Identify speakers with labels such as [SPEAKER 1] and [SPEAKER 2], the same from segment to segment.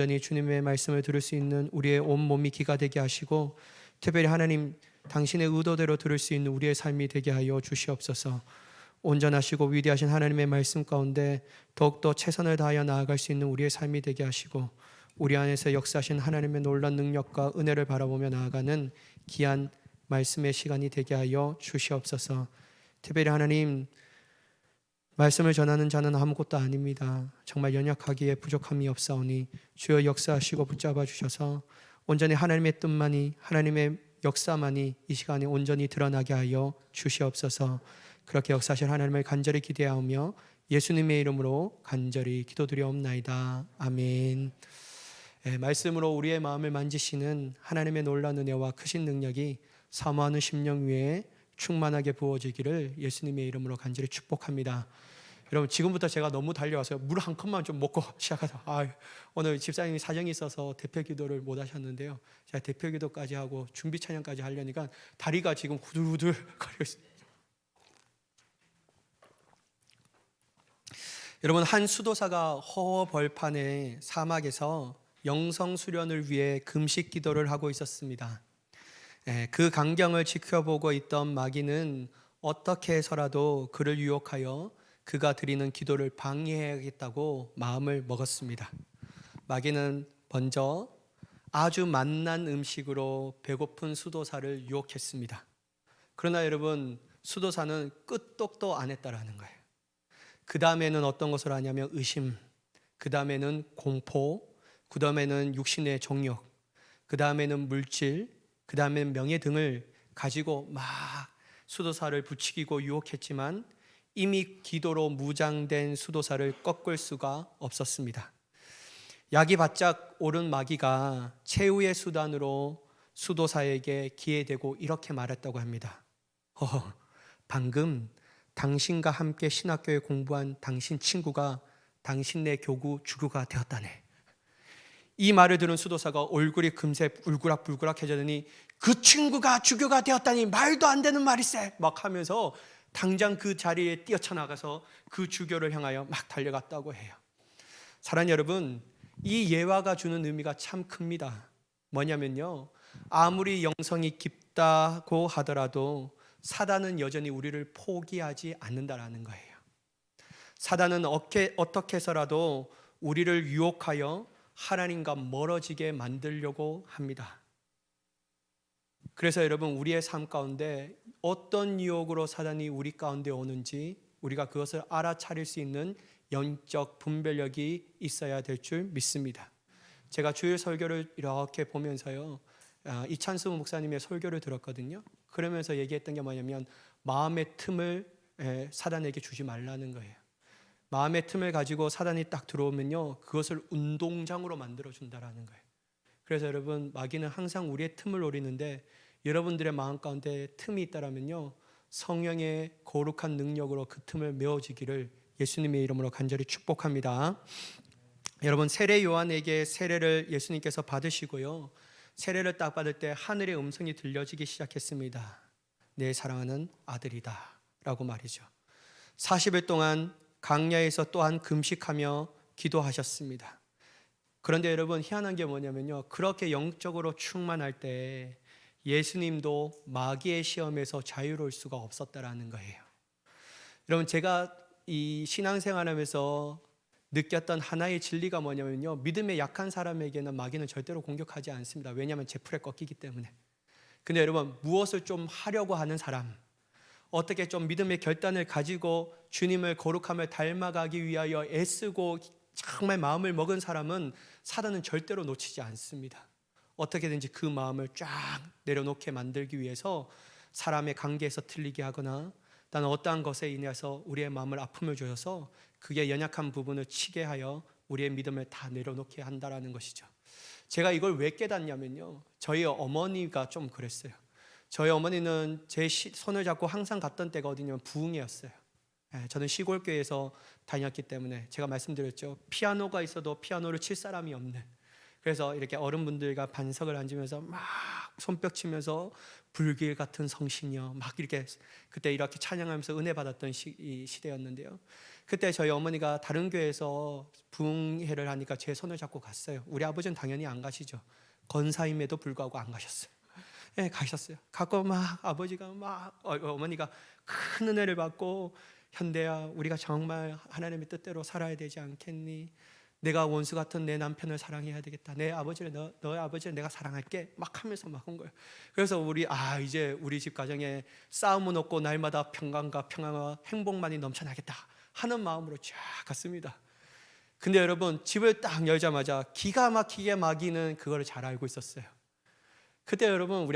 [SPEAKER 1] 온전히 주님의 말씀을 들을 수 있는 우리의 온몸이 귀가 되게 하시고, 특별히 하나님 당신의 의도대로 들을 수 있는 우리의 삶이 되게 하여 주시옵소서. 온전하시고 위대하신 하나님의 말씀 가운데 더욱더 최선을 다하여 나아갈 수 있는 우리의 삶이 되게 하시고, 우리 안에서 역사하신 하나님의 놀라운 능력과 은혜를 바라보며 나아가는 귀한 말씀의 시간이 되게 하여 주시옵소서. 특별히 하나님, 말씀을 전하는 자는 아무것도 아닙니다. 정말 연약하기에 부족함이 없사오니 주여 역사하시고 붙잡아 주셔서 온전히 하나님의 뜻만이, 하나님의 역사만이 이 시간에 온전히 드러나게 하여 주시옵소서. 그렇게 역사하실 하나님을 간절히 기대하며 예수님의 이름으로 간절히 기도드리옵나이다. 아멘. 말씀으로 우리의 마음을 만지시는 하나님의 놀라운 은혜와 크신 능력이 사모하는 심령 위에 충만하게 부어지기를 예수님의 이름으로 간절히 축복합니다. 여러분, 지금부터 제가 너무 달려와서 물 한 컵만 좀 먹고 시작하자. 오늘 집사님이 사정이 있어서 대표 기도를 못 하셨는데요, 제가 대표 기도까지 하고 준비 찬양까지 하려니까 다리가 지금 후들후들 거리고 있습니다. 여러분, 한 수도사가 허허벌판의 사막에서 영성 수련을 위해 금식 기도를 하고 있었습니다. 그 광경을 지켜보고 있던 마귀는 어떻게 해서라도 그를 유혹하여 그가 드리는 기도를 방해해야겠다고 마음을 먹었습니다. 마귀는 먼저 아주 맛난 음식으로 배고픈 수도사를 유혹했습니다. 그러나 여러분, 수도사는 끄떡도 안 했다라는 거예요. 그 다음에는 어떤 것을 하냐면 의심, 그 다음에는 공포, 그 다음에는 육신의 정욕, 그 다음에는 물질, 그 다음에는 명예 등을 가지고 막 수도사를 부추기고 유혹했지만 이미 기도로 무장된 수도사를 꺾을 수가 없었습니다. 약이 바짝 오른 마귀가 최후의 수단으로 수도사에게 기회되고 이렇게 말했다고 합니다. 방금 당신과 함께 신학교에 공부한 당신 친구가 당신네 교구 주교가 되었다네. 이 말을 들은 수도사가 얼굴이 금세 울그락불그락해졌더니 그 친구가 주교가 되었다니 말도 안 되는 말이세 막 하면서 당장 그 자리에 뛰어쳐나가서 그 주교를 향하여 막 달려갔다고 해요. 사랑하는 여러분, 이 예화가 주는 의미가 참 큽니다. 뭐냐면요, 아무리 영성이 깊다고 하더라도 사단은 여전히 우리를 포기하지 않는다라는 거예요. 사단은 어떻게 해서라도 우리를 유혹하여 하나님과 멀어지게 만들려고 합니다. 그래서 여러분, 우리의 삶 가운데 어떤 유혹으로 사단이 우리 가운데 오는지 우리가 그것을 알아차릴 수 있는 영적 분별력이 있어야 될 줄 믿습니다. 제가 주일 설교를 이렇게 보면서요, 이찬수 목사님의 설교를 들었거든요. 그러면서 얘기했던 게 뭐냐면 마음의 틈을 사단에게 주지 말라는 거예요. 마음의 틈을 가지고 사단이 딱 들어오면요, 그것을 운동장으로 만들어준다라는 거예요. 그래서 여러분, 마귀는 항상 우리의 틈을 노리는데 여러분들의 마음 가운데 틈이 있다라면요, 성령의 거룩한 능력으로 그 틈을 메워지기를 예수님의 이름으로 간절히 축복합니다. 여러분, 세례 요한에게 세례를 예수님께서 받으시고요, 세례를 딱 받을 때 하늘의 음성이 들려지기 시작했습니다. 내 사랑하는 아들이다 라고 말이죠. 40일 동안 광야에서 또한 금식하며 기도하셨습니다. 그런데 여러분, 희한한 게 뭐냐면요, 그렇게 영적으로 충만할 때 예수님도 마귀의 시험에서 자유로울 수가 없었다라는 거예요. 여러분, 제가 이 신앙생활하면서 느꼈던 하나의 진리가 뭐냐면요, 믿음에 약한 사람에게는 마귀는 절대로 공격하지 않습니다. 왜냐하면 제 풀에 꺾이기 때문에. 근데 여러분, 무엇을 좀 하려고 하는 사람, 어떻게 좀 믿음의 결단을 가지고 주님을 거룩함을 닮아가기 위하여 애쓰고 정말 마음을 먹은 사람은 사단은 절대로 놓치지 않습니다. 어떻게든지 그 마음을 쫙 내려놓게 만들기 위해서 사람의 관계에서 틀리게 하거나 또는 어떠한 것에 인해서 우리의 마음을 아픔을 주셔서 그게 연약한 부분을 치게 하여 우리의 믿음을 다 내려놓게 한다라는 것이죠. 제가 이걸 왜 깨닫냐면요, 저희 어머니가 좀 그랬어요. 저희 어머니는 제 손을 잡고 항상 갔던 때가 어디냐면 부흥회였어요. 저는 시골교회에서 다녔기 때문에 제가 말씀드렸죠, 피아노가 있어도 피아노를 칠 사람이 없는, 그래서 이렇게 어른분들과 반석을 앉으면서 막 손뼉 치면서 불길 같은 성신이여 막 이렇게 그때 이렇게 찬양하면서 은혜 받았던 시대였는데요. 그때 저희 어머니가 다른 교회에서 부흥회를 하니까 제 손을 잡고 갔어요. 우리 아버지는 당연히 안 가시죠. 권사임에도 불구하고 안 가셨어요. 예, 가셨어요. 갖고 막 아버지가 막 어머니가 큰 은혜를 받고, 현대야, 우리가 정말 하나님의 뜻대로 살아야 되지 않겠니? 내가 원수 같은 내 남편을 사랑해야 되겠다. 내 아버지를 너의 아버지를 내가 사랑할게. 막 하면서 막 한 거예요. 그래서 이제 우리 집 가정에 싸움은 없고 날마다 평강과 평화와 행복만이 넘쳐나겠다 하는 마음으로 쫙 갔습니다. 근데 여러분, 집을 딱 열자마자 기가 막히게 마귀는 그거를 잘 알고 있었어요. 그때 여러분,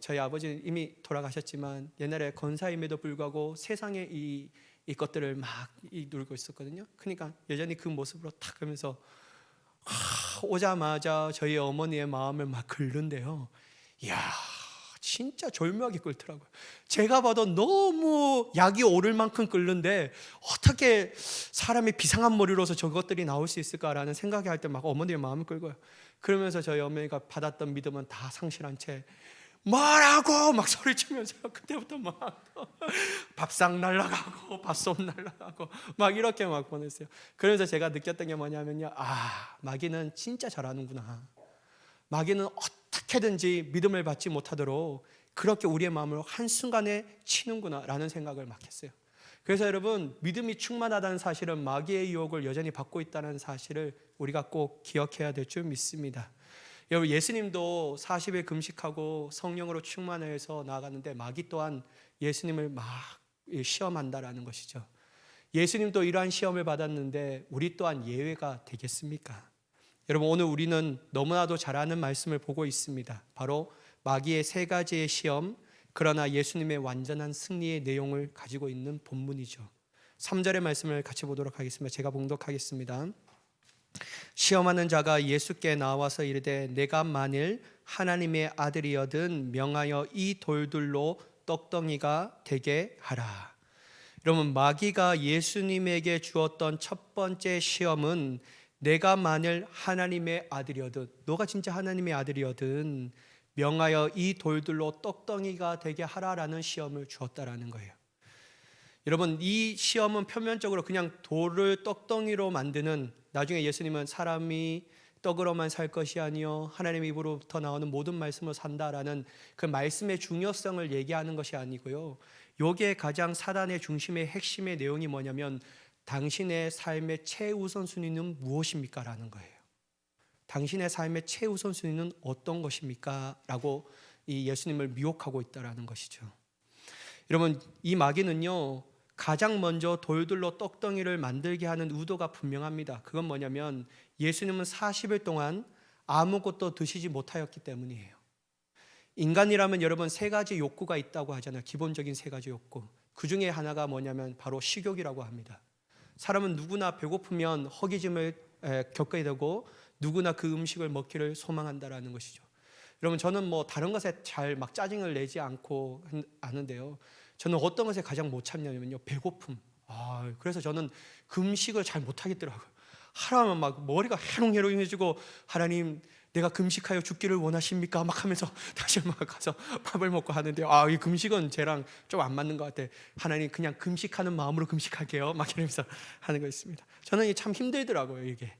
[SPEAKER 1] 저희 아버지는 이미 돌아가셨지만 옛날에 권사임에도 불구하고 세상의 이 것들을 막 누리고 있었거든요. 그러니까 여전히 그 모습으로 탁 하면서 오자마자 저희 어머니의 마음을 막 긁는데요. 이야, 진짜 절묘하게 끓더라고요. 제가 봐도 너무 약이 오를 만큼 끓는데 어떻게 사람이 비상한 머리로서 저것들이 나올 수 있을까라는 생각이 할 때 막 어머니의 마음을 끌고요. 그러면서 저희 어머니가 받았던 믿음은 다 상실한 채 뭐라고 막 소리치면서 그때부터 막 밥상 날라가고 밥솥 날라가고 막 이렇게 막 보냈어요. 그래서 제가 느꼈던 게 뭐냐면요, 마귀는 진짜 잘하는구나. 마귀는 어떻게든지 믿음을 받지 못하도록 그렇게 우리의 마음을 한순간에 치는구나 라는 생각을 막 했어요. 그래서 여러분, 믿음이 충만하다는 사실은 마귀의 유혹을 여전히 받고 있다는 사실을 우리가 꼭 기억해야 될 줄 믿습니다. 여러분, 예수님도 40일 금식하고 성령으로 충만해서 나아갔는데 마귀 또한 예수님을 막 시험한다라는 것이죠. 예수님도 이러한 시험을 받았는데 우리 또한 예외가 되겠습니까? 여러분, 오늘 우리는 너무나도 잘 아는 말씀을 보고 있습니다. 바로 마귀의 세 가지의 시험, 그러나 예수님의 완전한 승리의 내용을 가지고 있는 본문이죠. 3절의 말씀을 같이 보도록 하겠습니다. 제가 봉독하겠습니다. 시험하는 자가 예수께 나와서 이르되 내가 만일 하나님의 아들이여든 명하여 이 돌들로 떡덩이가 되게 하라. 여러분, 마귀가 예수님에게 주었던 첫 번째 시험은 내가 만일 하나님의 아들이여든, 너가 진짜 하나님의 아들이여든 명하여 이 돌들로 떡덩이가 되게 하라라는 시험을 주었다라는 거예요. 여러분, 이 시험은 표면적으로 그냥 돌을 떡덩이로 만드는, 나중에 예수님은 사람이 떡으로만 살 것이 아니요 하나님의 입으로부터 나오는 모든 말씀으로 산다라는 그 말씀의 중요성을 얘기하는 것이 아니고요, 여기에 가장 사단의 중심의 핵심의 내용이 뭐냐면 당신의 삶의 최우선순위는 무엇입니까? 라는 거예요. 당신의 삶의 최우선순위는 어떤 것입니까? 라고 이 예수님을 미혹하고 있다는 것이죠. 여러분, 이 마귀는요, 가장 먼저 돌들로 떡덩이를 만들게 하는 의도가 분명합니다. 그건 뭐냐면 예수님은 40일 동안 아무것도 드시지 못하였기 때문이에요. 인간이라면 여러분, 세 가지 욕구가 있다고 하잖아요. 기본적인 세 가지 욕구. 그 중에 하나가 뭐냐면 바로 식욕이라고 합니다. 사람은 누구나 배고프면 허기짐을 겪게 되고 누구나 그 음식을 먹기를 소망한다라는 것이죠. 여러분, 저는 뭐 다른 것에 잘 막 짜증을 내지 않고 아는데요, 저는 어떤 것에 가장 못 참냐면요, 배고픔. 그래서 저는 금식을 잘 못하겠더라고요. 하루하면 막 머리가 해롱해롱해지고, 하나님, 내가 금식하여 죽기를 원하십니까? 막 하면서 다시 막 가서 밥을 먹고 하는데요, 이 금식은 쟤랑 좀 안 맞는 것 같아. 하나님, 그냥 금식하는 마음으로 금식할게요. 막 이러면서 하는 거 있습니다. 저는 이게 참 힘들더라고요, 이게.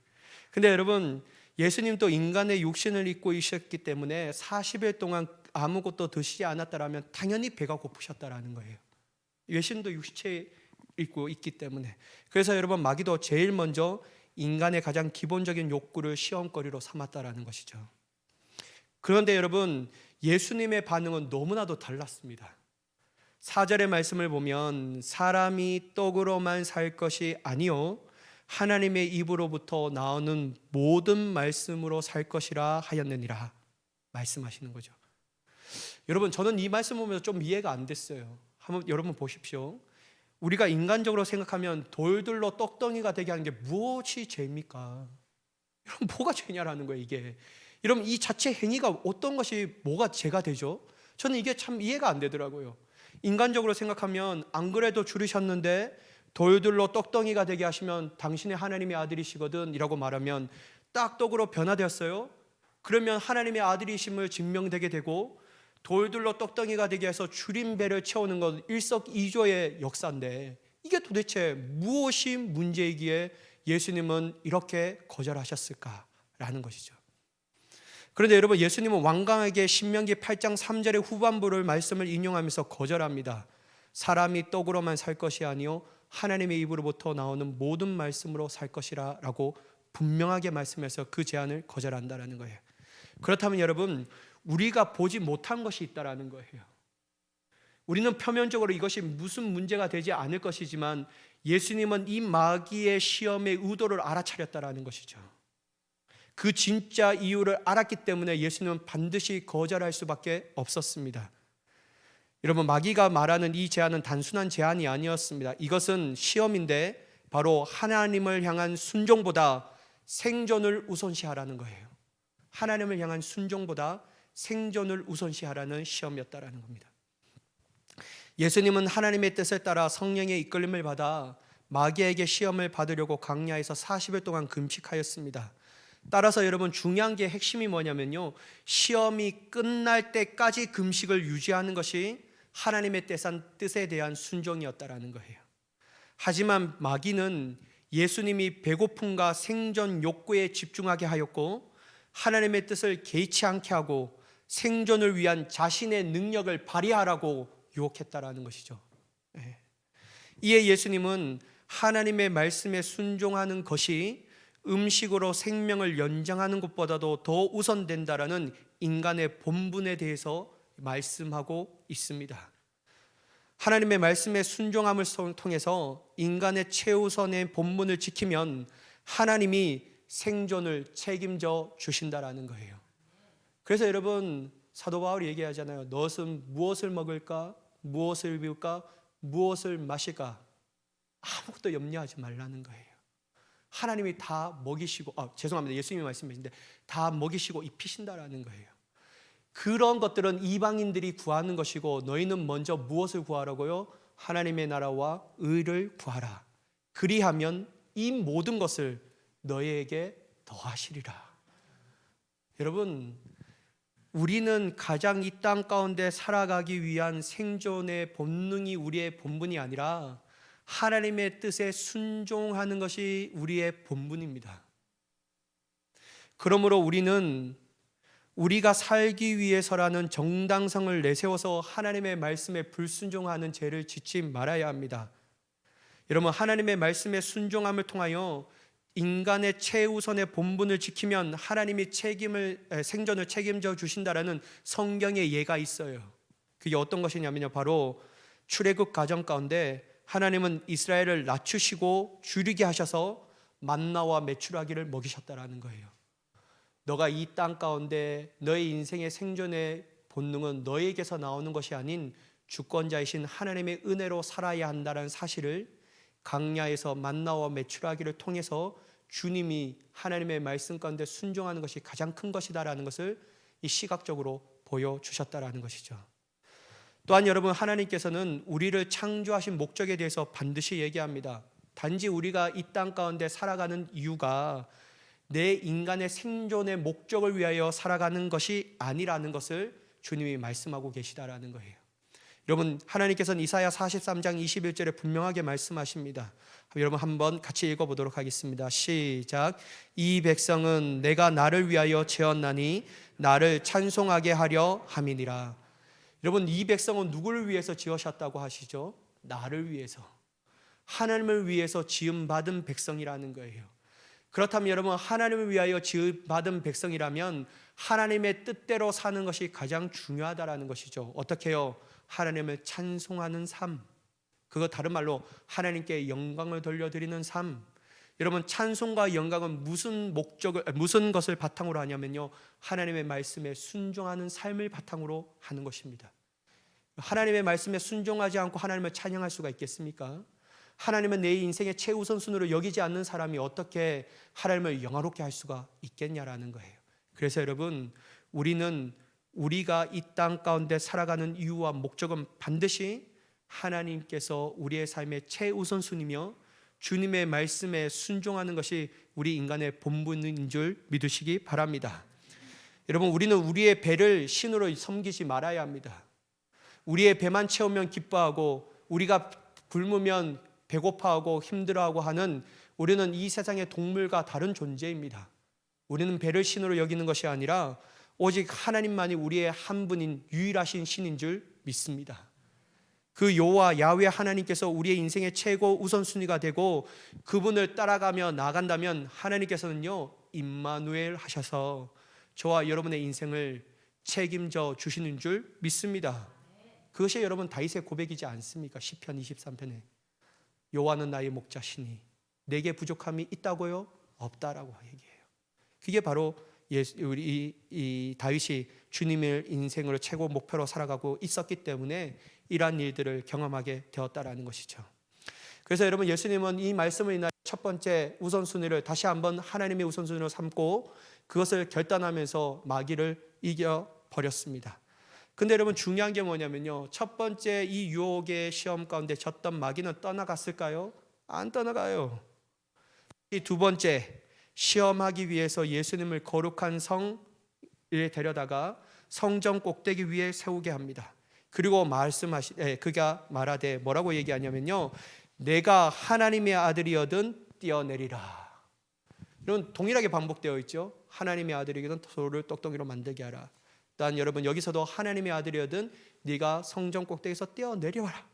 [SPEAKER 1] 근데 여러분, 예수님도 인간의 육신을 입고 있었기 때문에 40일 동안 아무것도 드시지 않았다라면 당연히 배가 고프셨다라는 거예요. 예수님도 육체에 입고 있기 때문에. 그래서 여러분, 마귀도 제일 먼저 인간의 가장 기본적인 욕구를 시험거리로 삼았다라는 것이죠. 그런데 여러분, 예수님의 반응은 너무나도 달랐습니다. 4절의 말씀을 보면 사람이 떡으로만 살 것이 아니요 하나님의 입으로부터 나오는 모든 말씀으로 살 것이라 하였느니라 말씀하시는 거죠. 여러분, 저는 이 말씀 보면서 좀 이해가 안 됐어요. 한번 여러분 보십시오. 우리가 인간적으로 생각하면 돌들로 떡덩이가 되게 하는 게 무엇이 죄입니까? 여러분, 뭐가 죄냐라는 거예요, 이게. 여러분, 이 자체 행위가 어떤 것이 뭐가 죄가 되죠? 저는 이게 참 이해가 안 되더라고요. 인간적으로 생각하면 안 그래도 줄이셨는데 돌들로 떡덩이가 되게 하시면 당신의 하나님의 아들이시거든 이라고 말하면 딱 떡으로 변화되었어요. 그러면 하나님의 아들이심을 증명되게 되고, 돌들로 떡덩이가 되게 해서 줄임배를 채우는 건 일석이조의 역사인데 이게 도대체 무엇이 문제이기에 예수님은 이렇게 거절하셨을까라는 것이죠. 그런데 여러분, 예수님은 완강하게 신명기 8장 3절의 후반부를 말씀을 인용하면서 거절합니다. 사람이 떡으로만 살 것이 아니요 하나님의 입으로부터 나오는 모든 말씀으로 살 것이라 라고 분명하게 말씀해서 그 제안을 거절한다라는 거예요. 그렇다면 여러분, 우리가 보지 못한 것이 있다라는 거예요. 우리는 표면적으로 이것이 무슨 문제가 되지 않을 것이지만 예수님은 이 마귀의 시험의 의도를 알아차렸다라는 것이죠. 그 진짜 이유를 알았기 때문에 예수님은 반드시 거절할 수밖에 없었습니다. 여러분, 마귀가 말하는 이 제안은 단순한 제안이 아니었습니다. 이것은 시험인데 바로 하나님을 향한 순종보다 생존을 우선시하라는 거예요. 하나님을 향한 순종보다 생존을 우선시하라는 시험이었다라는 겁니다. 예수님은 하나님의 뜻을 따라 성령의 이끌림을 받아 마귀에게 시험을 받으려고 광야에서 40일 동안 금식하였습니다. 따라서 여러분, 중요한 게 핵심이 뭐냐면요, 시험이 끝날 때까지 금식을 유지하는 것이 하나님의 뜻에 대한 순종이었다라는 거예요. 하지만 마귀는 예수님이 배고픔과 생존 욕구에 집중하게 하였고 하나님의 뜻을 개의치 않게 하고 생존을 위한 자신의 능력을 발휘하라고 유혹했다라는 것이죠. 이에 예수님은 하나님의 말씀에 순종하는 것이 음식으로 생명을 연장하는 것보다도 더 우선된다라는 인간의 본분에 대해서 말씀하고 있습니다. 하나님의 말씀에 순종함을 통해서 인간의 최우선의 본분을 지키면 하나님이 생존을 책임져 주신다라는 거예요. 그래서 여러분, 사도 바울이 얘기하잖아요. 너는 무엇을 먹을까? 무엇을 입을까? 무엇을 마실까? 아무것도 염려하지 말라는 거예요. 하나님이 다 먹이시고, 죄송합니다. 예수님이 말씀하신데 다 먹이시고 입히신다라는 거예요. 그런 것들은 이방인들이 구하는 것이고 너희는 먼저 무엇을 구하라고요? 하나님의 나라와 의를 구하라. 그리하면 이 모든 것을 너희에게 더하시리라. 여러분, 우리는 가장 이 땅 가운데 살아가기 위한 생존의 본능이 우리의 본분이 아니라 하나님의 뜻에 순종하는 것이 우리의 본분입니다. 그러므로 우리는 우리가 살기 위해서라는 정당성을 내세워서 하나님의 말씀에 불순종하는 죄를 짓지 말아야 합니다. 여러분, 하나님의 말씀에 순종함을 통하여 인간의 최우선의 본분을 지키면 하나님이 생존을 책임져 주신다라는 성경의 예가 있어요. 그게 어떤 것이냐면요, 바로 출애굽 과정 가운데 하나님은 이스라엘을 낮추시고 줄이게 하셔서 만나와 메추라기를 먹이셨다라는 거예요. 너가 이 땅 가운데 너의 인생의 생존의 본능은 너에게서 나오는 것이 아닌 주권자이신 하나님의 은혜로 살아야 한다는 사실을 광야에서 만나와 메추라기를 통해서 주님이 하나님의 말씀 가운데 순종하는 것이 가장 큰 것이다라는 것을 이 시각적으로 보여주셨다라는 것이죠. 또한 여러분, 하나님께서는 우리를 창조하신 목적에 대해서 반드시 얘기합니다. 단지 우리가 이 땅 가운데 살아가는 이유가 내 인간의 생존의 목적을 위하여 살아가는 것이 아니라는 것을 주님이 말씀하고 계시다라는 거예요. 여러분, 하나님께서는 이사야 43장 21절에 분명하게 말씀하십니다. 여러분, 한번 같이 읽어보도록 하겠습니다. 시작. 이 백성은 내가 나를 위하여 지었나니 나를 찬송하게 하려 함이니라. 여러분, 이 백성은 누구를 위해서 지으셨다고 하시죠? 나를 위해서, 하나님을 위해서 지음받은 백성이라는 거예요. 그렇다면 여러분, 하나님을 위하여 지음받은 백성이라면 하나님의 뜻대로 사는 것이 가장 중요하다라는 것이죠. 어떻게요? 하나님을 찬송하는 삶, 그거 다른 말로 하나님께 영광을 돌려드리는 삶. 여러분, 찬송과 영광은 무슨 것을 바탕으로 하냐면요, 하나님의 말씀에 순종하는 삶을 바탕으로 하는 것입니다. 하나님의 말씀에 순종하지 않고 하나님을 찬양할 수가 있겠습니까? 하나님은 내 인생의 최우선순위로 여기지 않는 사람이 어떻게 하나님을 영화롭게 할 수가 있겠냐라는 거예요. 그래서 여러분, 우리가 이 땅 가운데 살아가는 이유와 목적은 반드시 하나님께서 우리의 삶의 최우선순위며 주님의 말씀에 순종하는 것이 우리 인간의 본분인 줄 믿으시기 바랍니다. 여러분, 우리는 우리의 배를 신으로 섬기지 말아야 합니다. 우리의 배만 채우면 기뻐하고 우리가 굶으면 배고파하고 힘들어하고 하는 우리는 이 세상의 동물과 다른 존재입니다. 우리는 배를 신으로 여기는 것이 아니라 오직 하나님만이 우리의 한 분인 유일하신 신인 줄 믿습니다. 그 여호와 야훼 하나님께서 우리의 인생의 최고 우선순위가 되고 그분을 따라가며 나간다면 하나님께서는요 임마누엘 하셔서 저와 여러분의 인생을 책임져 주시는 줄 믿습니다. 그것이 여러분 다윗의 고백이지 않습니까? 시편 23편에 여호와는 나의 목자시니 내게 부족함이 있다고요? 없다라고 얘기해요. 그게 바로 우리 이 다윗이 주님의 인생으로 최고 목표로 살아가고 있었기 때문에 이러한 일들을 경험하게 되었다라는 것이죠. 그래서 여러분 예수님은 이 말씀을 인하여 첫 번째 우선순위를 다시 한번 하나님의 우선순위로 삼고 그것을 결단하면서 마귀를 이겨버렸습니다. 근데 여러분 중요한 게 뭐냐면요, 첫 번째 이 유혹의 시험 가운데 졌던 마귀는 떠나갔을까요? 안 떠나가요. 이 두 번째, 시험하기 위해서 예수님을 거룩한 성에 데려다가 성전 꼭대기 위에 세우게 합니다. 그리고 그가 말하되 뭐라고 얘기하냐면요, 내가 하나님의 아들이거든 뛰어내리라. 이런 동일하게 반복되어 있죠. 하나님의 아들이거든 돌을 똑똑이로 만들게 하라. 일단 여러분 여기서도 하나님의 아들이거든 네가 성전 꼭대기에서 뛰어내려와라.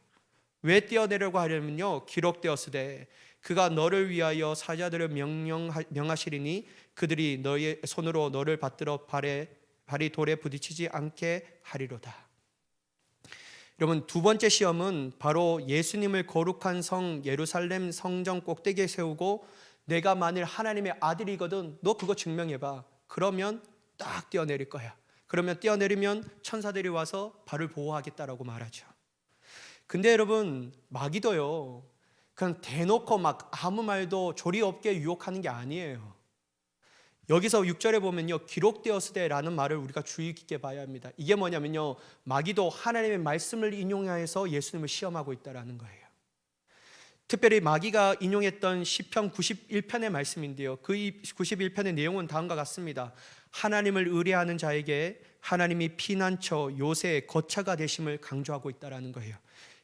[SPEAKER 1] 왜 뛰어내려고 하려면요, 기록되었으되 그가 너를 위하여 사자들을 명하시리니 그들이 너의 손으로 너를 받들어 발이 돌에 부딪히지 않게 하리로다. 여러분 두 번째 시험은 바로 예수님을 거룩한 성 예루살렘 성전 꼭대기에 세우고 내가 만일 하나님의 아들이거든 너 그거 증명해봐. 그러면 딱 뛰어내릴 거야. 그러면 뛰어내리면 천사들이 와서 발을 보호하겠다라고 말하죠. 근데 여러분 마귀도요 그냥 대놓고 막 아무 말도 조리 없게 유혹하는 게 아니에요. 여기서 6절에 보면요, 기록되었으되라는 말을 우리가 주의 깊게 봐야 합니다. 이게 뭐냐면요, 마귀도 하나님의 말씀을 인용해서 예수님을 시험하고 있다라는 거예요. 특별히 마귀가 인용했던 시편 91편의 말씀인데요, 그 91편의 내용은 다음과 같습니다. 하나님을 의뢰하는 자에게 하나님이 피난처 요새의 거처가 되심을 강조하고 있다라는 거예요.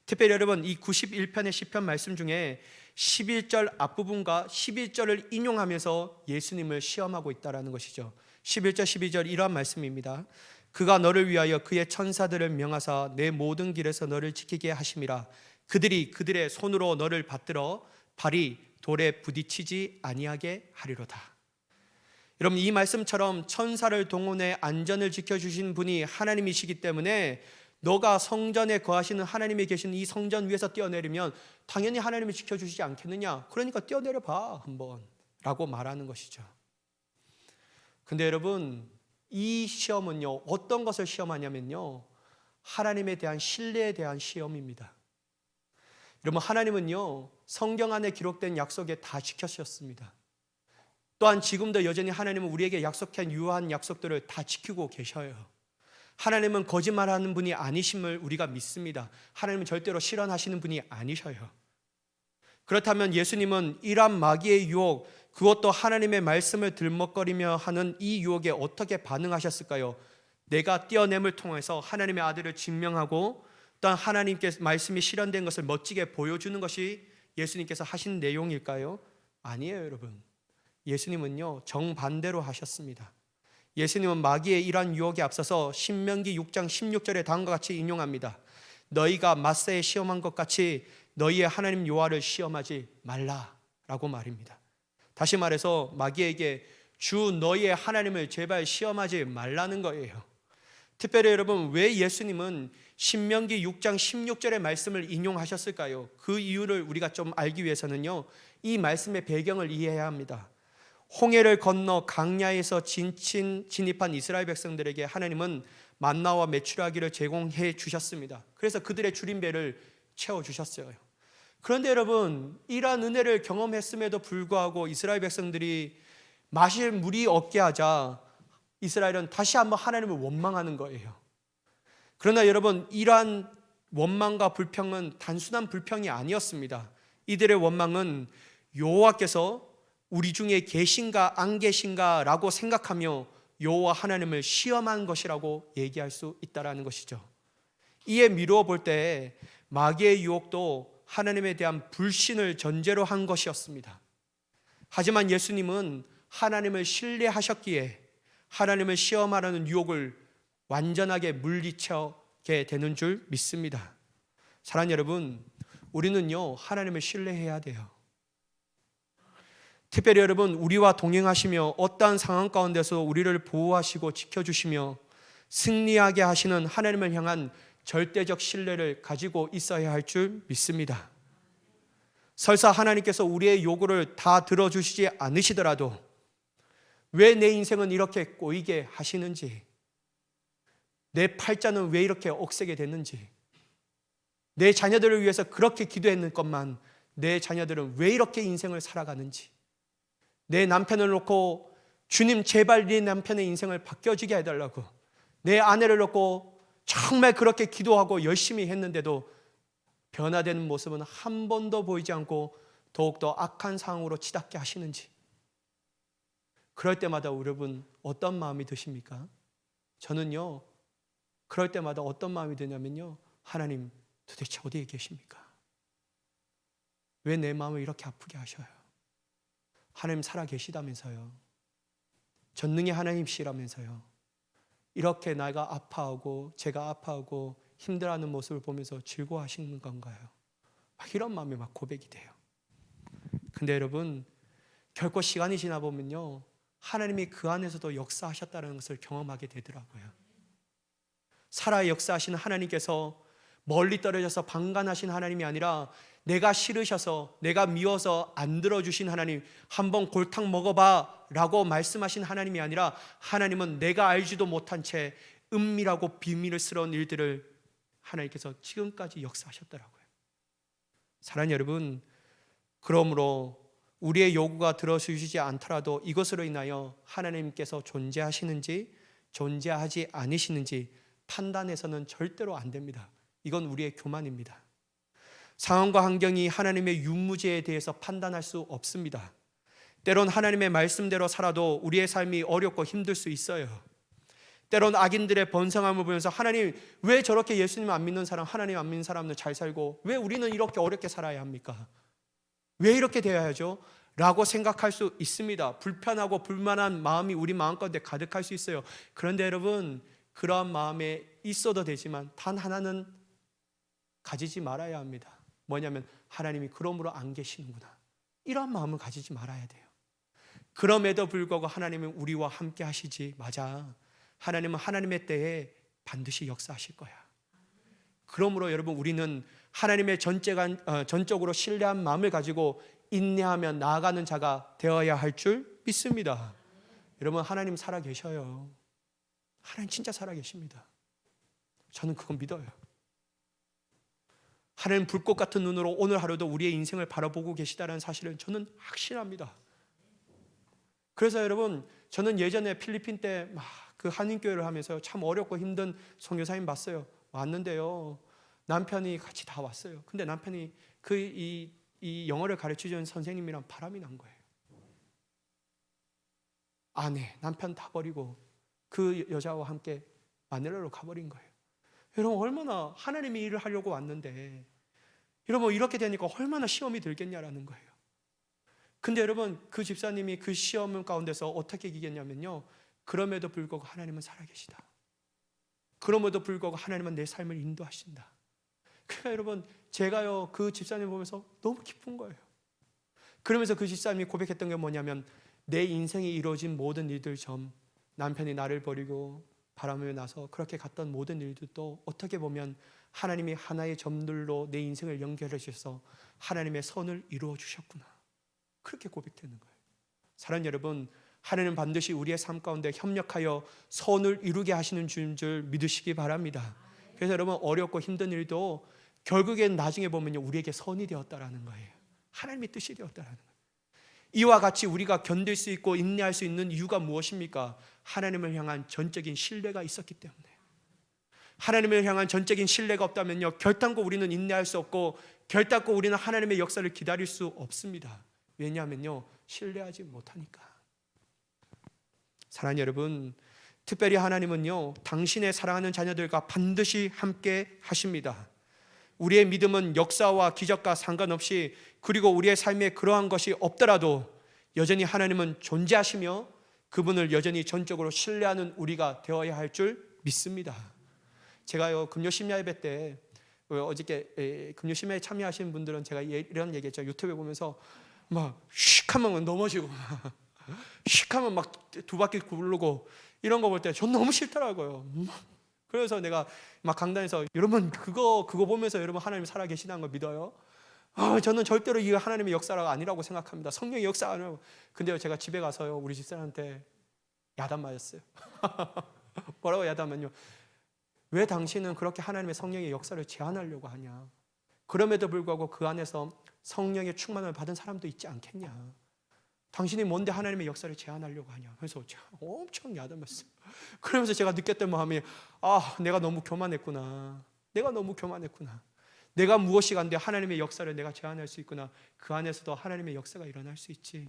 [SPEAKER 1] 특별히 여러분 이 91편의 시편 말씀 중에 11절 앞부분과 11절을 인용하면서 예수님을 시험하고 있다라는 것이죠. 11절 12절 이러한 말씀입니다. 그가 너를 위하여 그의 천사들을 명하사 내 모든 길에서 너를 지키게 하심이라. 그들이 그들의 손으로 너를 받들어 발이 돌에 부딪히지 아니하게 하리로다. 여러분 이 말씀처럼 천사를 동원해 안전을 지켜주신 분이 하나님이시기 때문에 너가 성전에 거하시는 하나님이 계신 이 성전 위에서 뛰어내리면 당연히 하나님이 지켜주시지 않겠느냐. 그러니까 뛰어내려 봐 한번 라고 말하는 것이죠. 근데 여러분 이 시험은요 어떤 것을 시험하냐면요, 하나님에 대한 신뢰에 대한 시험입니다. 여러분 하나님은요 성경 안에 기록된 약속에 다 지켜주셨습니다. 또한 지금도 여전히 하나님은 우리에게 약속한 유효한 약속들을 다 지키고 계셔요. 하나님은 거짓말하는 분이 아니심을 우리가 믿습니다. 하나님은 절대로 실현하시는 분이 아니셔요. 그렇다면 예수님은 이러한 마귀의 유혹, 그것도 하나님의 말씀을 들먹거리며 하는 이 유혹에 어떻게 반응하셨을까요? 내가 뛰어냄을 통해서 하나님의 아들을 증명하고 또한 하나님께 말씀이 실현된 것을 멋지게 보여주는 것이 예수님께서 하신 내용일까요? 아니에요, 여러분. 예수님은요 정반대로 하셨습니다. 예수님은 마귀의 이러한 유혹에 앞서서 신명기 6장 16절에 다음과 같이 인용합니다. 너희가 맞세에 시험한 것 같이 너희의 하나님 여호와를 시험하지 말라라고 말입니다. 다시 말해서 마귀에게 주 너희의 하나님을 제발 시험하지 말라는 거예요. 특별히 여러분 왜 예수님은 신명기 6장 16절의 말씀을 인용하셨을까요? 그 이유를 우리가 좀 알기 위해서는요 이 말씀의 배경을 이해해야 합니다. 홍해를 건너 강야에서 진입한 이스라엘 백성들에게 하나님은 만나와 메추라기를 제공해 주셨습니다. 그래서 그들의 줄임배를 채워주셨어요. 그런데 여러분 이러한 은혜를 경험했음에도 불구하고 이스라엘 백성들이 마실 물이 없게 하자 이스라엘은 다시 한번 하나님을 원망하는 거예요. 그러나 여러분 이러한 원망과 불평은 단순한 불평이 아니었습니다. 이들의 원망은 여호와께서 우리 중에 계신가 안 계신가 라고 생각하며 여호와 하나님을 시험한 것이라고 얘기할 수 있다는 것이죠. 이에 미루어 볼 때 마귀의 유혹도 하나님에 대한 불신을 전제로 한 것이었습니다. 하지만 예수님은 하나님을 신뢰하셨기에 하나님을 시험하려는 유혹을 완전하게 물리치게 되는 줄 믿습니다. 사랑하는 여러분, 우리는요 하나님을 신뢰해야 돼요. 특별히 여러분, 우리와 동행하시며 어떠한 상황 가운데서 우리를 보호하시고 지켜주시며 승리하게 하시는 하나님을 향한 절대적 신뢰를 가지고 있어야 할 줄 믿습니다. 설사 하나님께서 우리의 요구를 다 들어주시지 않으시더라도 왜 내 인생은 이렇게 꼬이게 하시는지, 내 팔자는 왜 이렇게 억세게 됐는지, 내 자녀들을 위해서 그렇게 기도했는 것만 내 자녀들은 왜 이렇게 인생을 살아가는지, 내 남편을 놓고 주님 제발 네 남편의 인생을 바뀌어지게 해달라고, 내 아내를 놓고 정말 그렇게 기도하고 열심히 했는데도 변화되는 모습은 한 번도 보이지 않고 더욱더 악한 상황으로 치닫게 하시는지, 그럴 때마다 여러분 어떤 마음이 드십니까? 저는요 그럴 때마다 어떤 마음이 드냐면요, 하나님 도대체 어디에 계십니까? 왜 내 마음을 이렇게 아프게 하셔요? 하나님 살아 계시다면서요, 전능의 하나님이시라면서요, 이렇게 내가 아파하고 제가 아파하고 힘들어하는 모습을 보면서 즐거워하시는 건가요? 막 이런 마음이 막 고백이 돼요. 근데 여러분, 결코 시간이 지나 보면요 하나님이 그 안에서도 역사하셨다는 것을 경험하게 되더라고요. 살아 역사하시는 하나님께서 멀리 떨어져서 방관하신 하나님이 아니라 내가 싫으셔서, 내가 미워서 안 들어주신 하나님, 한번 골탕 먹어봐 라고 말씀하신 하나님이 아니라 하나님은 내가 알지도 못한 채 은밀하고 비밀스러운 일들을 하나님께서 지금까지 역사하셨더라고요. 사랑하는 여러분, 그러므로 우리의 요구가 들어주시지 않더라도 이것으로 인하여 하나님께서 존재하시는지 존재하지 않으시는지 판단해서는 절대로 안 됩니다. 이건 우리의 교만입니다. 상황과 환경이 하나님의 유무죄에 대해서 판단할 수 없습니다. 때론 하나님의 말씀대로 살아도 우리의 삶이 어렵고 힘들 수 있어요. 때론 악인들의 번성함을 보면서 하나님 왜 저렇게 예수님 안 믿는 사람, 하나님 안 믿는 사람들 잘 살고 왜 우리는 이렇게 어렵게 살아야 합니까? 왜 이렇게 되어야죠? 라고 생각할 수 있습니다. 불편하고 불만한 마음이 우리 마음 가운데 가득할 수 있어요. 그런데 여러분, 그러한 마음에 있어도 되지만 단 하나는 가지지 말아야 합니다. 뭐냐면 하나님이 그러므로 안 계시는구나, 이런 마음을 가지지 말아야 돼요. 그럼에도 불구하고 하나님은 우리와 함께 하시지. 맞아, 하나님은 하나님의 때에 반드시 역사하실 거야. 그러므로 여러분, 우리는 하나님의 전적으로 신뢰한 마음을 가지고 인내하며 나아가는 자가 되어야 할 줄 믿습니다. 여러분, 하나님 살아 계셔요. 하나님 진짜 살아 계십니다. 저는 그건 믿어요. 하나님 불꽃 같은 눈으로 오늘 하루도 우리의 인생을 바라보고 계시다는 사실을 저는 확신합니다. 그래서 여러분, 저는 예전에 필리핀 때 막 그 한인교회를 하면서 참 어렵고 힘든 선교사님 봤어요. 왔는데요, 남편이 같이 다 왔어요. 근데 남편이 이 영어를 가르쳐주는 선생님이랑 바람이 난 거예요. 아내, 남편 다 버리고 그 여자와 함께 마닐라로 가버린 거예요. 여러분, 얼마나 하나님이 일을 하려고 왔는데 여러분 이렇게 되니까 얼마나 시험이 들겠냐라는 거예요. 근데 여러분, 그 집사님이 그 시험 가운데서 어떻게 이겼냐면요, 그럼에도 불구하고 하나님은 살아계시다. 그럼에도 불구하고 하나님은 내 삶을 인도하신다. 그러니까 여러분, 제가요 그 집사님 보면서 너무 기쁜 거예요. 그러면서 그 집사님이 고백했던 게 뭐냐면, 내 인생이 이루어진 모든 일들 전 남편이 나를 버리고 바람을 나서 그렇게 갔던 모든 일들도 어떻게 보면 하나님이 하나의 점들로 내 인생을 연결해 주셔서 하나님의 선을 이루어 주셨구나, 그렇게 고백되는 거예요. 사랑하는 여러분, 하나님은 반드시 우리의 삶 가운데 협력하여 선을 이루게 하시는 주인 줄 믿으시기 바랍니다. 그래서 여러분, 어렵고 힘든 일도 결국엔 나중에 보면요 우리에게 선이 되었다라는 거예요. 하나님의 뜻이 되었다라는 거예요. 이와 같이 우리가 견딜 수 있고 인내할 수 있는 이유가 무엇입니까? 하나님을 향한 전적인 신뢰가 있었기 때문에. 하나님을 향한 전적인 신뢰가 없다면요 결단코 우리는 인내할 수 없고 결단코 우리는 하나님의 역사를 기다릴 수 없습니다. 왜냐하면요 신뢰하지 못하니까. 사랑하는 여러분, 특별히 하나님은요 당신의 사랑하는 자녀들과 반드시 함께 하십니다. 우리의 믿음은 역사와 기적과 상관없이, 그리고 우리의 삶에 그러한 것이 없더라도 여전히 하나님은 존재하시며 그분을 여전히 전적으로 신뢰하는 우리가 되어야 할 줄 믿습니다. 제가요, 금요 심야 예배 때, 어저께 금요 심야에 참여하시는 분들은 제가 이런 얘기했죠. 유튜브에 보면서 막 휙하면 넘어지고 휙하면 막 두 바퀴 굴르고 이런 거 볼 때 전 너무 싫더라고요. 그래서 내가 막 강단에서 여러분 그거 보면서 여러분 하나님 살아 계시다는 걸 믿어요? 저는 절대로 이 하나님의 역사가 아니라고 생각합니다. 성령의 역사가 아니라고. 근데요, 제가 집에 가서요, 우리 집사람한테 야단 맞았어요. 뭐라고 야단하면요, 왜 당신은 그렇게 하나님의 성령의 역사를 제한하려고 하냐? 그럼에도 불구하고 그 안에서 성령의 충만을 받은 사람도 있지 않겠냐? 당신이 뭔데 하나님의 역사를 제한하려고 하냐? 그래서 제가 엄청 야단맞았어요. 그러면서 제가 느꼈던 마음이, 내가 너무 교만했구나. 내가 무엇이 간데 하나님의 역사를 내가 제한할 수 있구나. 그 안에서도 하나님의 역사가 일어날 수 있지.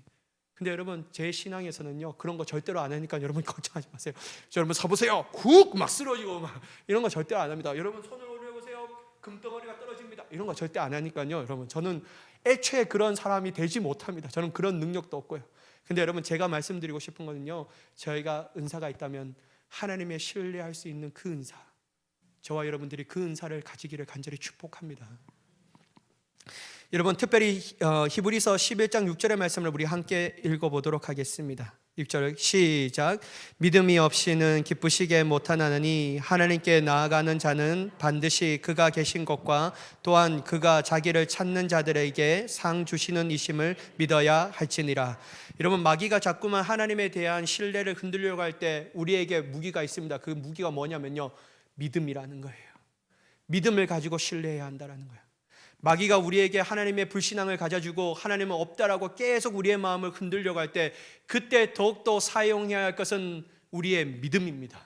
[SPEAKER 1] 근데 여러분, 제 신앙에서는요, 그런 거 절대로 안 하니까 여러분 걱정하지 마세요. 여러분 서보세요. 훅 막 쓰러지고 막 이런 거 절대로 안 합니다. 여러분 손을 올려보세요. 금덩어리가 떨어집니다. 이런 거 절대 안 하니까요. 여러분, 저는 애초에 그런 사람이 되지 못합니다. 저는 그런 능력도 없고요. 근데 여러분, 제가 말씀드리고 싶은 거는요, 저희가 은사가 있다면 하나님의 신뢰할 수 있는 그 은사, 저와 여러분들이 그 은사를 가지기를 간절히 축복합니다. 여러분, 특별히 히브리서 11장 6절의 말씀을 우리 함께 읽어보도록 하겠습니다. 6절 시작. 믿음이 없이는 기쁘시게 못하나니 하나님께 나아가는 자는 반드시 그가 계신 것과 또한 그가 자기를 찾는 자들에게 상 주시는 이심을 믿어야 할지니라. 여러분, 마귀가 자꾸만 하나님에 대한 신뢰를 흔들려고 할 때 우리에게 무기가 있습니다. 그 무기가 뭐냐면요, 믿음이라는 거예요. 믿음을 가지고 신뢰해야 한다는 거예요. 마귀가 우리에게 하나님의 불신앙을 가져주고 하나님은 없다라고 계속 우리의 마음을 흔들려고 할 때, 그때 더욱더 사용해야 할 것은 우리의 믿음입니다.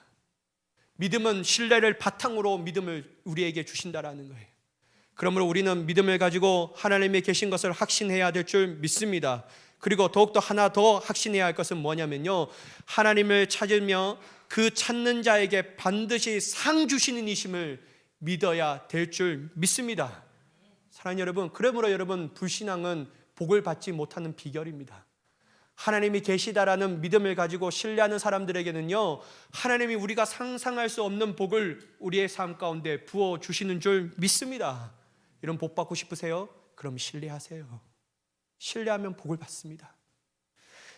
[SPEAKER 1] 믿음은 신뢰를 바탕으로 믿음을 우리에게 주신다라는 거예요. 그러므로 우리는 믿음을 가지고 하나님의 계신 것을 확신해야 될 줄 믿습니다. 그리고 더욱더 하나 더 확신해야 할 것은 뭐냐면요, 하나님을 찾으며 그 찾는 자에게 반드시 상 주시는 이심을 믿어야 될 줄 믿습니다. 사랑하는 여러분, 그러므로 여러분, 불신앙은 복을 받지 못하는 비결입니다. 하나님이 계시다라는 믿음을 가지고 신뢰하는 사람들에게는요, 하나님이 우리가 상상할 수 없는 복을 우리의 삶 가운데 부어주시는 줄 믿습니다. 이런 복 받고 싶으세요? 그럼 신뢰하세요. 신뢰하면 복을 받습니다.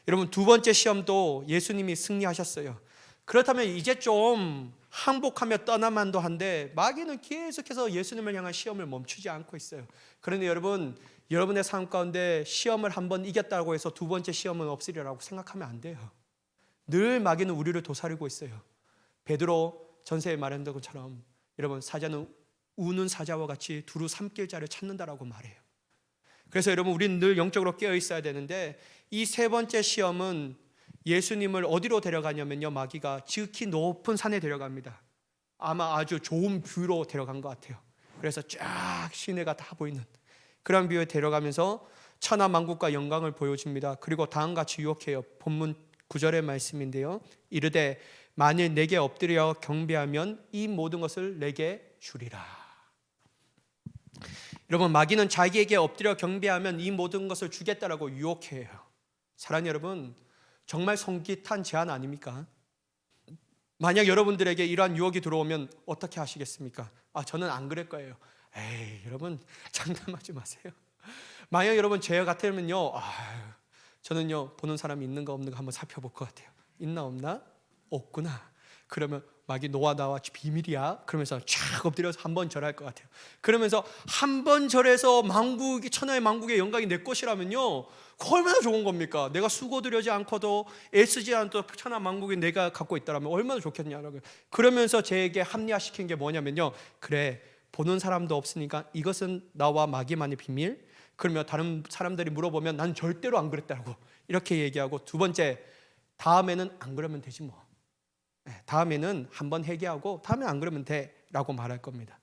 [SPEAKER 1] 여러분, 두 번째 시험도 예수님이 승리하셨어요. 그렇다면 이제 좀 항복하며 떠나만도 한데, 마귀는 계속해서 예수님을 향한 시험을 멈추지 않고 있어요. 그런데 여러분, 여러분의 삶 가운데 시험을 한번 이겼다고 해서 두 번째 시험은 없으리라고 생각하면 안 돼요. 늘 마귀는 우리를 도사리고 있어요. 베드로 전서에 말한 것처럼 여러분, 사자는 우는 사자와 같이 두루 삼킬 자를 찾는다라고 말해요. 그래서 여러분, 우리는 늘 영적으로 깨어 있어야 되는데, 이 세 번째 시험은 예수님을 어디로 데려가냐면요, 마귀가 지극히 높은 산에 데려갑니다. 아마 아주 좋은 뷰로 데려간 것 같아요. 그래서 쫙 시내가 다 보이는 그런 뷰에 데려가면서 천하 만국과 영광을 보여줍니다. 그리고 다음과 같이 유혹해요. 본문 9절의 말씀인데요, 이르되 만일 내게 엎드려 경배하면 이 모든 것을 내게 주리라. 여러분, 마귀는 자기에게 엎드려 경배하면 이 모든 것을 주겠다라고 유혹해요. 사랑하는 여러분, 정말 성깃한 제안 아닙니까? 만약 여러분들에게 이러한 유혹이 들어오면 어떻게 하시겠습니까? 저는 안 그럴 거예요. 에이, 여러분 장난하지 마세요. 만약 여러분 제 같으면요, 저는요, 보는 사람이 있는가 없는가 한번 살펴볼 것 같아요. 있나 없나? 없구나. 그러면 마귀 너와 나와 비밀이야. 그러면서 쫙 엎드려서 한번 절할 것 같아요. 그러면서 한번 절해서 만국이, 천하의 만국의 영광이 내 것이라면요, 얼마나 좋은 겁니까? 내가 수고들여지 않고도 애쓰지 않아도 천하 만국이 내가 갖고 있다면 얼마나 좋겠냐라고요. 그러면서 제게 합리화시킨 게 뭐냐면요, 그래, 보는 사람도 없으니까 이것은 나와 마귀만의 비밀. 그러면 다른 사람들이 물어보면 난 절대로 안 그랬다고 이렇게 얘기하고, 두 번째, 다음에는 안 그러면 되지 뭐. 다음에는 한번 회개하고 다음에 안 그러면 돼 라고 말할 겁니다.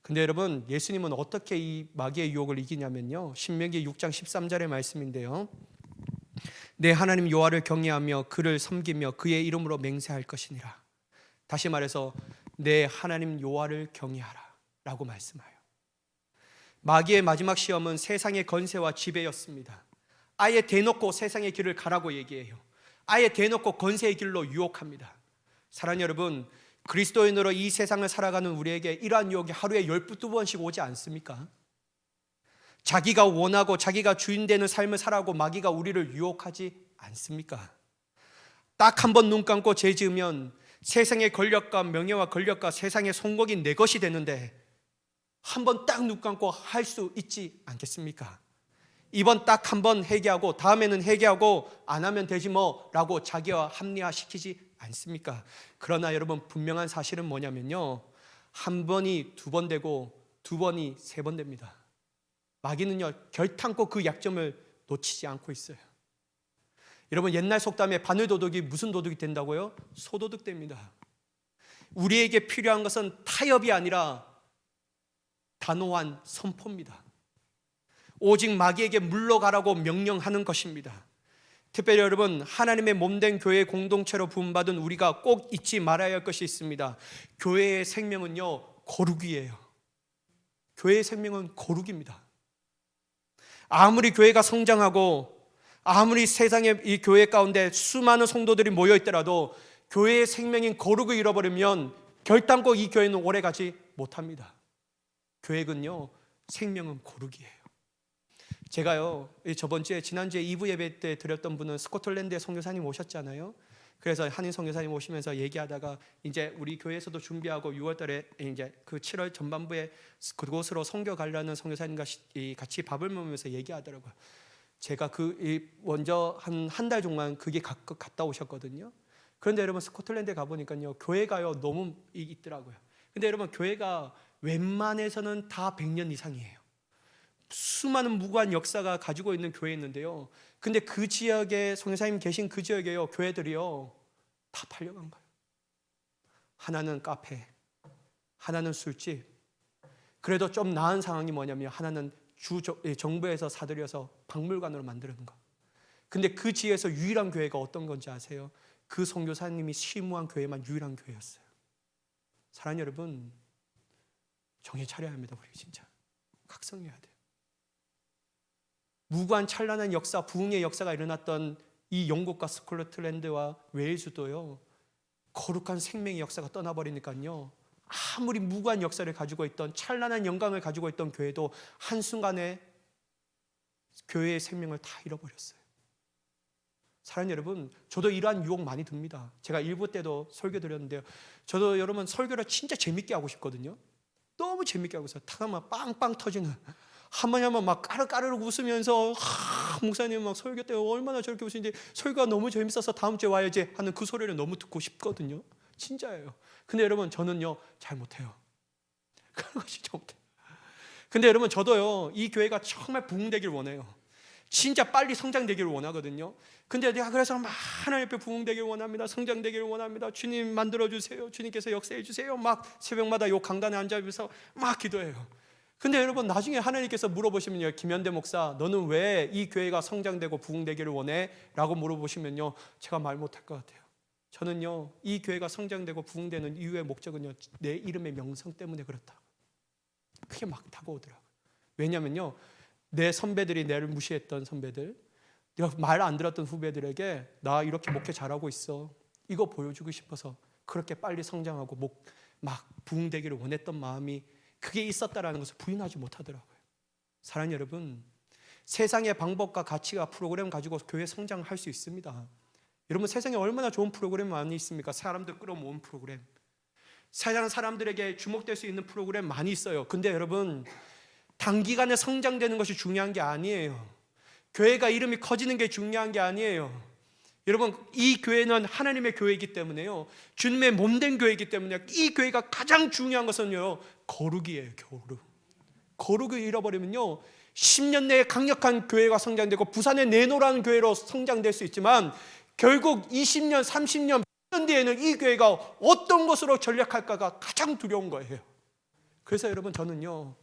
[SPEAKER 1] 근데 여러분, 예수님은 어떻게 이 마귀의 유혹을 이기냐면요, 신명기 6장 13절의 말씀인데요, 내 하나님 여호와를 경외하며 그를 섬기며 그의 이름으로 맹세할 것이니라. 다시 말해서 내 하나님 여호와를 경외하라 라고 말씀해요. 마귀의 마지막 시험은 세상의 건세와 지배였습니다. 아예 대놓고 세상의 길을 가라고 얘기해요. 아예 대놓고 건세의 길로 유혹합니다. 사랑하는 여러분, 그리스도인으로 이 세상을 살아가는 우리에게 이러한 유혹이 하루에 12번씩 오지 않습니까? 자기가 원하고 자기가 주인 되는 삶을 살아가고 마귀가 우리를 유혹하지 않습니까? 딱 한 번 눈 감고 죄 지으면 세상의 권력과 명예와 권력과 세상의 송곡이 내 것이 되는데 한 번 딱 눈 감고 할 수 있지 않겠습니까? 이번 딱 한 번 회개하고 다음에는 회개하고 안 하면 되지 뭐 라고 자기와 합리화시키지 않습니까? 그러나 여러분, 분명한 사실은 뭐냐면요, 한 번이 두 번 되고 두 번이 세 번 됩니다. 마귀는요 결탄코 그 약점을 놓치지 않고 있어요. 여러분, 옛날 속담에 바늘도둑이 무슨 도둑이 된다고요? 소도둑 됩니다. 우리에게 필요한 것은 타협이 아니라 단호한 선포입니다. 오직 마귀에게 물러가라고 명령하는 것입니다. 특별히 여러분, 하나님의 몸된 교회 공동체로 부름받은 우리가 꼭 잊지 말아야 할 것이 있습니다. 교회의 생명은요 거룩이에요. 교회의 생명은 거룩입니다. 아무리 교회가 성장하고 아무리 세상에 이 교회 가운데 수많은 성도들이 모여 있더라도 교회의 생명인 거룩을 잃어버리면 결단코 이 교회는 오래가지 못합니다. 교회는요 생명은 거룩이에요. 제가요 저번 주에 지난주에 2부 예배 때 드렸던 분은 스코틀랜드의 선교사님 오셨잖아요. 그래서 한인 선교사님 오시면서 얘기하다가 이제 우리 교회에서도 준비하고 6월달에 이제 그 7월 전반부에 그곳으로 선교 가려는 선교사님과 같이 밥을 먹으면서 얘기하더라고요. 제가 먼저 한 달 동안 그게 갔다 오셨거든요. 그런데 여러분, 스코틀랜드에 가보니까요 교회가요 너무 있더라고요. 근데 여러분, 교회가 웬만해서는 다 100년 이상이에요. 수많은 무고한 역사가 가지고 있는 교회였는데요, 근데 그 지역에 선교사님 계신 그 지역에요 교회들이요 다 팔려간 거예요. 하나는 카페, 하나는 술집. 그래도 좀 나은 상황이 뭐냐면 하나는 정부에서 사들여서 박물관으로 만드는 거. 근데 그 지역에서 유일한 교회가 어떤 건지 아세요? 그 선교사님이 시무한 교회만 유일한 교회였어요. 사랑하는 여러분, 정신 차려야 합니다. 우리 진짜 각성해야 돼요. 무고한 찬란한 역사, 부흥의 역사가 일어났던 이 영국과 스코틀랜드와 웨일즈도요 거룩한 생명의 역사가 떠나버리니까요, 아무리 무고한 역사를 가지고 있던 찬란한 영광을 가지고 있던 교회도 한순간에 교회의 생명을 다 잃어버렸어요. 사랑하는 여러분, 저도 이러한 유혹 많이 듭니다. 제가 1부 때도 설교 드렸는데요, 저도 여러분 설교를 진짜 재밌게 하고 싶거든요. 너무 재밌게 하고 있어요. 타가막 빵빵 터지는, 한번 막 까르르 웃으면서 목사님 막 설교 때 얼마나 저렇게 웃으신지, 설교가 너무 재밌어서 다음 주에 와야지 하는 그 소리를 너무 듣고 싶거든요. 진짜예요. 근데 여러분, 저는요 잘 못해요. 그런 거 진짜 못해요. 근데 여러분, 저도요 이 교회가 정말 부흥되길 원해요. 진짜 빨리 성장되기를 원하거든요. 근데 내가 그래서 막 하나님 앞에 부흥되기를 원합니다. 성장되기를 원합니다. 주님 만들어주세요. 주님께서 역사해 주세요. 막 새벽마다 요 강단에 앉아서 막 기도해요. 근데 여러분, 나중에 하나님께서 물어보시면요, 김현대 목사 너는 왜 이 교회가 성장되고 부흥되기를 원해? 라고 물어보시면요, 제가 말 못할 것 같아요. 저는요 이 교회가 성장되고 부흥되는 이유의 목적은요 내 이름의 명성 때문에 그렇다. 그게 막 다가오더라고요. 왜냐면요, 내 선배들이 나를 무시했던 선배들, 내가 말 안 들었던 후배들에게 나 이렇게 목회 잘하고 있어, 이거 보여주고 싶어서 그렇게 빨리 성장하고 막 부흥되기를 원했던 마음이 그게 있었다라는 것을 부인하지 못하더라고요. 사랑하는 여러분, 세상의 방법과 가치가 프로그램 가지고 교회 성장할 수 있습니다. 여러분, 세상에 얼마나 좋은 프로그램 많이 있습니까? 사람들 끌어모은 프로그램, 세상 사람들에게 주목될 수 있는 프로그램 많이 있어요. 근데 여러분, 단기간에 성장되는 것이 중요한 게 아니에요. 교회가 이름이 커지는 게 중요한 게 아니에요. 여러분, 이 교회는 하나님의 교회이기 때문에요, 주님의 몸된 교회이기 때문에 이 교회가 가장 중요한 것은요 거룩이에요. 거룩을 잃어버리면요 10년 내에 강력한 교회가 성장되고 부산의 네노라는 교회로 성장될 수 있지만 결국 20년, 30년, 100년 뒤에는 이 교회가 어떤 것으로 전락할까가 가장 두려운 거예요. 그래서 여러분, 저는요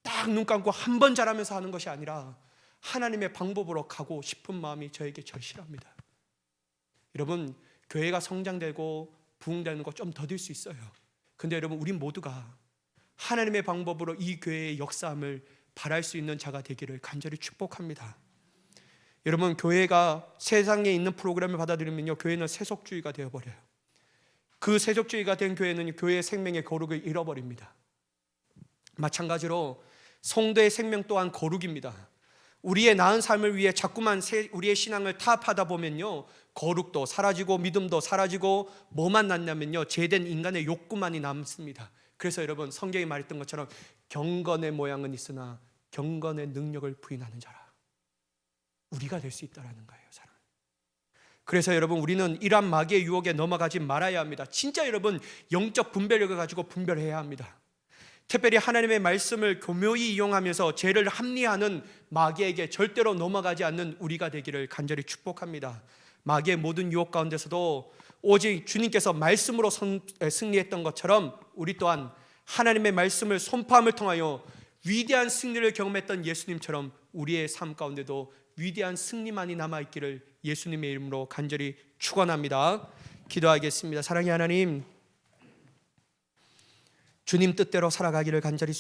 [SPEAKER 1] 딱 눈 감고 한 번 잘하면서 하는 것이 아니라 하나님의 방법으로 가고 싶은 마음이 저에게 절실합니다. 여러분, 교회가 성장되고 부흥되는 거 좀 더딜 수 있어요. 근데 여러분, 우리 모두가 하나님의 방법으로 이 교회의 역사함을 바랄 수 있는 자가 되기를 간절히 축복합니다. 여러분, 교회가 세상에 있는 프로그램을 받아들이면요, 교회는 세속주의가 되어버려요. 그 세속주의가 된 교회는 교회의 생명의 거룩을 잃어버립니다. 마찬가지로 성도의 생명 또한 거룩입니다. 우리의 나은 삶을 위해 자꾸만 우리의 신앙을 타협하다 보면요, 거룩도 사라지고 믿음도 사라지고 뭐만 남냐면요, 죄된 인간의 욕구만이 남습니다. 그래서 여러분, 성경이 말했던 것처럼 경건의 모양은 있으나 경건의 능력을 부인하는 자라, 우리가 될 수 있다라는 거예요, 사람. 그래서 여러분, 우리는 이러한 마귀의 유혹에 넘어가지 말아야 합니다. 진짜 여러분, 영적 분별력을 가지고 분별해야 합니다. 특별히 하나님의 말씀을 교묘히 이용하면서 죄를 합리화하는 마귀에게 절대로 넘어가지 않는 우리가 되기를 간절히 축복합니다. 마귀의 모든 유혹 가운데서도 오직 주님께서 말씀으로 승리했던 것처럼 우리 또한 하나님의 말씀을 선포함을 통하여 위대한 승리를 경험했던 예수님처럼 우리의 삶 가운데도 위대한 승리만이 남아있기를 예수님의 이름으로 간절히 축원합니다. 기도하겠습니다. 사랑의 하나님, 주님 뜻대로 살아가기를 간절히